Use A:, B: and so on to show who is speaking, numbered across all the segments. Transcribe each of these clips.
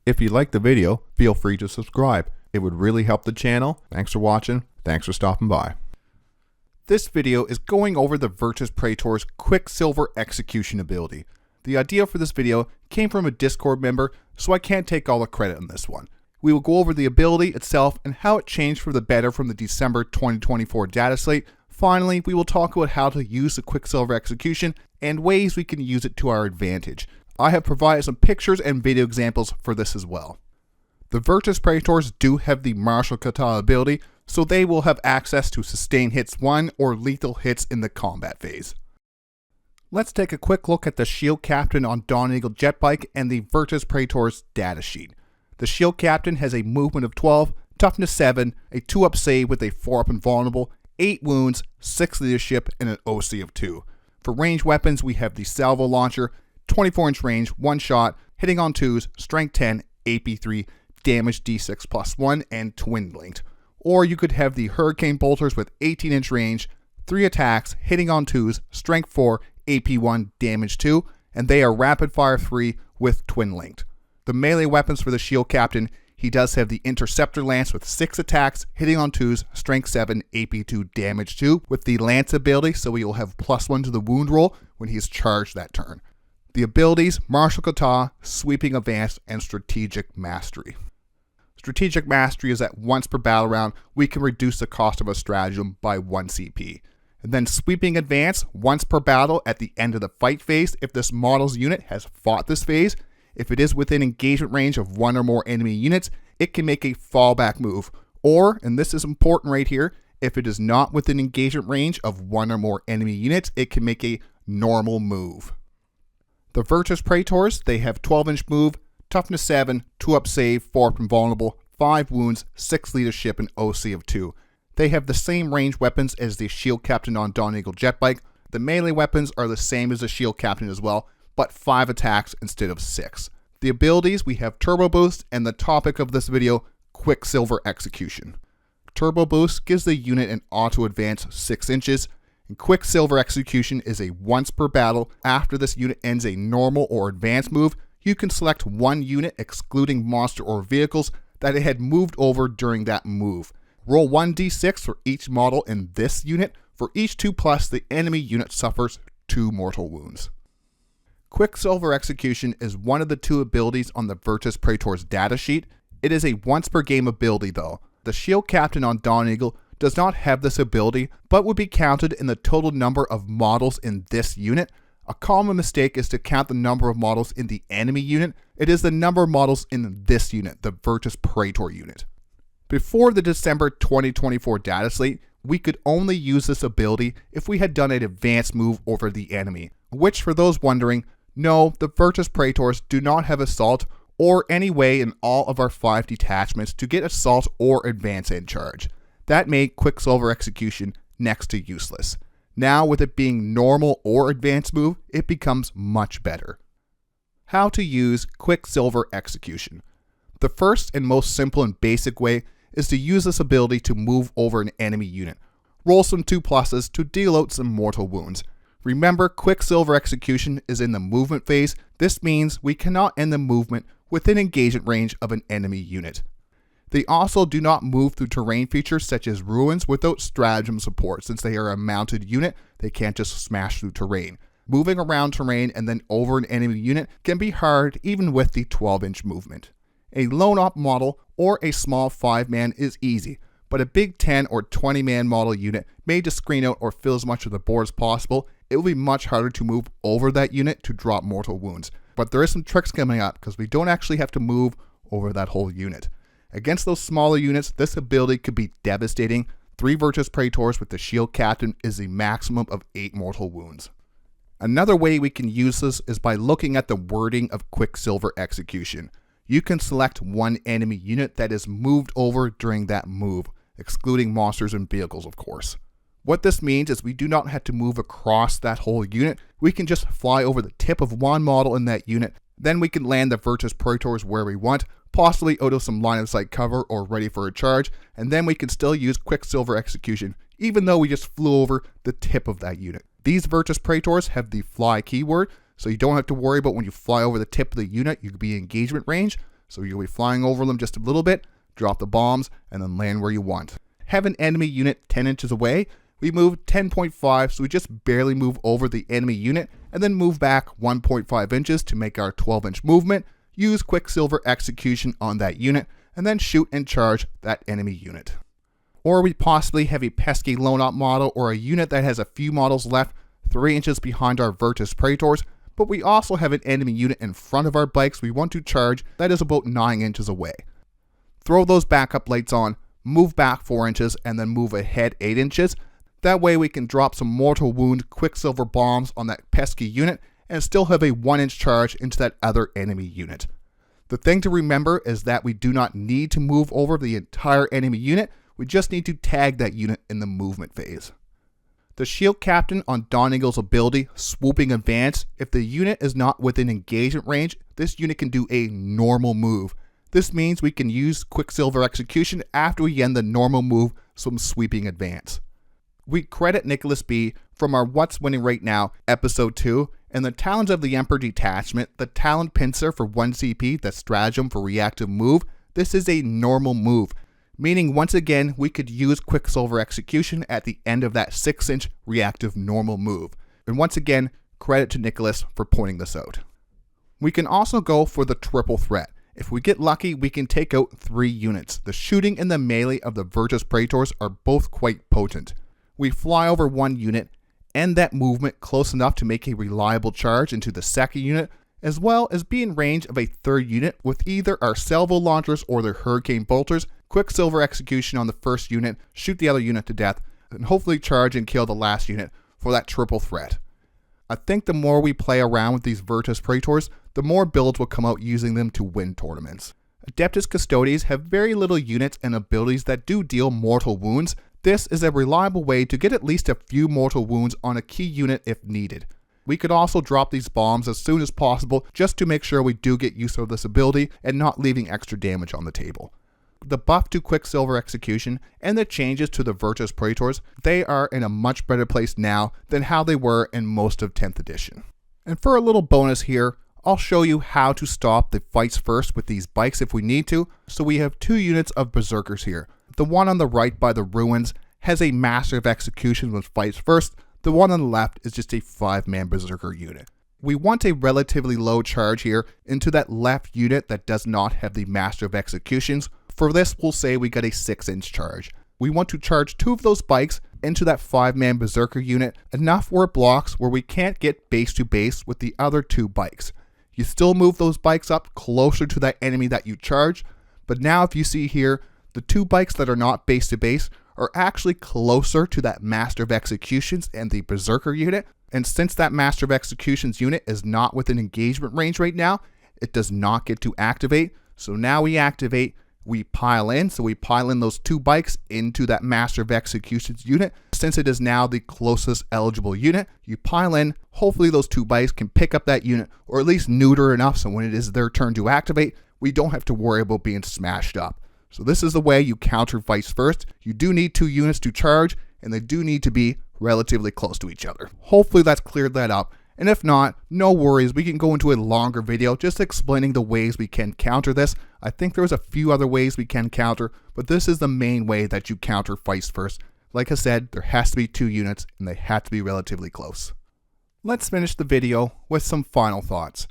A: If you liked the video, feel free to subscribe. It would really help the channel. Thanks for watching. Thanks for stopping by. This video is going over the Vertus Praetors Quicksilver Execution ability. The idea for this video came from a Discord member, so I can't take all the credit on this one. We will go over the ability itself and how it changed for the better from the December 2024 Dataslate. Finally, we will talk about how to use the Quicksilver Execution and ways we can use it to our advantage. I have provided some pictures and video examples for this as well. The Vertus Praetors do have the martial kata ability, so they will have access to sustain hits 1 or lethal hits in the combat phase. Let's take a quick look at the Shield Captain on Dawneagle Jetbike and the Vertus Praetors datasheet. The Shield Captain has a movement of 12, toughness 7, a 2-up save with a 4-up invulnerable, 8 wounds, 6 leadership, and an OC of 2. For ranged weapons, we have the Salvo Launcher, 24-inch range, 1 shot, hitting on 2s, strength 10, AP 3, damage D6 plus 1, and twin linked. Or you could have the Hurricane Bolters with 18-inch range, 3 attacks, hitting on 2s, strength 4, AP 1, damage 2, and they are rapid fire 3 with twin linked. The melee weapons for the Shield Captain, he does have the Interceptor Lance with 6 attacks, hitting on 2s, strength 7, AP 2, damage 2, with the Lance ability, so he will have +1 to the wound roll when he is charged that turn. The abilities, Martial Kata, Sweeping Advance, and Strategic Mastery. Strategic Mastery is that once per battle round, we can reduce the cost of a stratagem by 1 CP. And then Sweeping Advance, once per battle at the end of the fight phase if this model's unit has fought this phase. If it is within engagement range of 1 or more enemy units, it can make a fallback move. Or, and this is important right here, if it is not within engagement range of 1 or more enemy units, it can make a normal move. The Vertus Praetors, they have 12-inch move, toughness 7, 2-up save, 4-up invulnerable, 5 wounds, 6 leadership, and OC of 2. They have the same range weapons as the Shield Captain on Dawneagle Jetbike. The melee weapons are the same as the Shield Captain as well, but 5 attacks instead of 6. The abilities, we have Turbo Boost, and the topic of this video, Quicksilver Execution. Turbo Boost gives the unit an auto advance 6 inches, and Quicksilver Execution is a once per battle. After this unit ends a normal or advanced move, you can select one unit excluding monster or vehicles that it had moved over during that move. Roll 1d6 for each model in this unit. For each 2+, the enemy unit suffers 2 mortal wounds. Quicksilver Execution is one of the 2 abilities on the Vertus Praetors datasheet. It is a once per game ability though. The Shield Captain on Dawneagle does not have this ability, but would be counted in the total number of models in this unit. A common mistake is to count the number of models in the enemy unit. It is the number of models in this unit, the Vertus Praetor unit. Before the December 2024 Dataslate, we could only use this ability if we had done an advanced move over the enemy, which for those wondering, no, the Vertus Praetors do not have assault or any way in all of our 5 detachments to get assault or advance and charge. That made Quicksilver Execution next to useless. Now with it being normal or advanced move, it becomes much better. How to use Quicksilver Execution. The first and most simple and basic way is to use this ability to move over an enemy unit. Roll some 2+s to deal out some mortal wounds. Remember, Quicksilver Execution is in the movement phase. This means we cannot end the movement within engagement range of an enemy unit. They also do not move through terrain features such as ruins without stratagem support. Since they are a mounted unit, they can't just smash through terrain. Moving around terrain and then over an enemy unit can be hard even with the 12-inch movement. A lone op model or a small 5-man is easy, but a big 10 or 20-man model unit made to screen out or fill as much of the board as possible, it will be much harder to move over that unit to drop mortal wounds. But there is some tricks coming up because we don't actually have to move over that whole unit. Against those smaller units, this ability could be devastating. 3 Vertus Praetors with the Shield Captain is a maximum of 8 mortal wounds. Another way we can use this is by looking at the wording of Quicksilver Execution. You can select one enemy unit that is moved over during that move, excluding monsters and vehicles of course. What this means is we do not have to move across that whole unit. We can just fly over the tip of one model in that unit. Then we can land the Vertus Praetors where we want, possibly out of some line of sight cover or ready for a charge, and then we can still use Quicksilver Execution even though we just flew over the tip of that unit. These Vertus Praetors have the fly keyword, so you don't have to worry about when you fly over the tip of the unit, you could be in engagement range, so you'll be flying over them just a little bit, drop the bombs, and then land where you want. Have an enemy unit 10 inches away, we move 10.5, so we just barely move over the enemy unit, and then move back 1.5 inches to make our 12-inch movement, use Quicksilver Execution on that unit, and then shoot and charge that enemy unit. Or we possibly have a pesky lone-op model or a unit that has a few models left 3 inches behind our Vertus Praetors, but we also have an enemy unit in front of our bikes we want to charge that is about 9 inches away. Throw those backup lights on, move back 4 inches, and then move ahead 8 inches. That way we can drop some mortal wound Quicksilver bombs on that pesky unit and still have a 1-inch charge into that other enemy unit. The thing to remember is that we do not need to move over the entire enemy unit, we just need to tag that unit in the movement phase. The Shield Captain on Dawneagle's ability, Swooping Advance, if the unit is not within engagement range, this unit can do a normal move. This means we can use Quicksilver Execution after we end the normal move, some Sweeping Advance. We credit Nicholas B. from our What's Winning Right Now, Episode 2, and the Talons of the Emperor detachment, the Talon Pincer for 1 CP, the Stratagem for reactive move. This is a normal move, meaning once again we could use Quicksilver Execution at the end of that 6-inch reactive normal move. And once again, credit to Nicholas for pointing this out. We can also go for the triple threat. If we get lucky, we can take out 3 units. The shooting and the melee of the Vertus Praetors are both quite potent. We fly over 1 unit, end that movement close enough to make a reliable charge into the second unit, as well as be in range of a 3rd unit with either our salvo launchers or their hurricane bolters, Quicksilver Execution on the first unit, shoot the other unit to death, and hopefully charge and kill the last unit for that triple threat. I think the more we play around with these Vertus Praetors, the more builds will come out using them to win tournaments. Adeptus Custodes have very little units and abilities that do deal mortal wounds. This is a reliable way to get at least a few mortal wounds on a key unit if needed. We could also drop these bombs as soon as possible just to make sure we do get use of this ability and not leaving extra damage on the table. The buff to Quicksilver Execution and the changes to the Vertus Praetors, they are in a much better place now than how they were in most of 10th edition. And for a little bonus here, I'll show you how to stop the fights first with these bikes if we need to. So we have 2 units of Berserkers here. The one on the right by the ruins has a Master of Execution with fights first. The one on the left is just a 5-man Berserker unit. We want a relatively low charge here into that left unit that does not have the Master of Executions. For this, we'll say we got a 6-inch charge. We want to charge 2 of those bikes into that 5-man Berserker unit, enough where it blocks where we can't get base to base with the other 2 bikes. You still move those bikes up closer to that enemy that you charge, but now if you see here, the 2 bikes that are not base to base are actually closer to that Master of Executions and the Berserker unit, and since that Master of Executions unit is not within engagement range right now, it does not get to activate. So now we activate, we pile in, so we pile in those 2 bikes into that Master of Executions unit. Since it is now the closest eligible unit, you pile in, hopefully those 2 bikes can pick up that unit, or at least neuter enough so when it is their turn to activate, we don't have to worry about being smashed up. So this is the way you counter fights first. You do need 2 units to charge, and they do need to be relatively close to each other. Hopefully that's cleared that up. And if not, no worries, we can go into a longer video just explaining the ways we can counter this. I think there's a few other ways we can counter, but this is the main way that you counter fights first. Like I said, there has to be 2 units and they have to be relatively close. Let's finish the video with some final thoughts.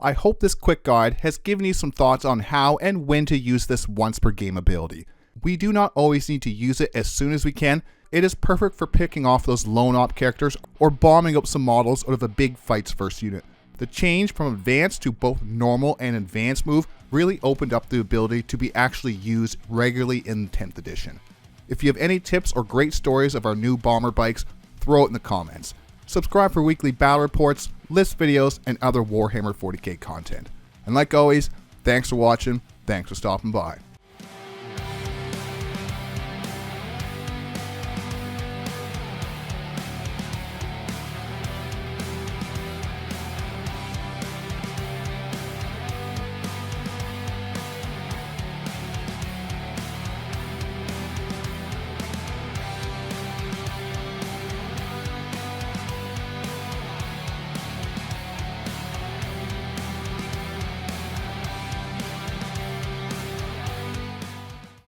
A: I hope this quick guide has given you some thoughts on how and when to use this once per game ability. We do not always need to use it as soon as we can. It is perfect for picking off those lone op characters or bombing up some models out of a big fights first unit. The change from advanced to both normal and advanced move really opened up the ability to be actually used regularly in 10th edition. If you have any tips or great stories of our new bomber bikes, throw it in the comments. Subscribe for weekly battle reports, list videos, and other Warhammer 40K content. And like always, thanks for watching, thanks for stopping by.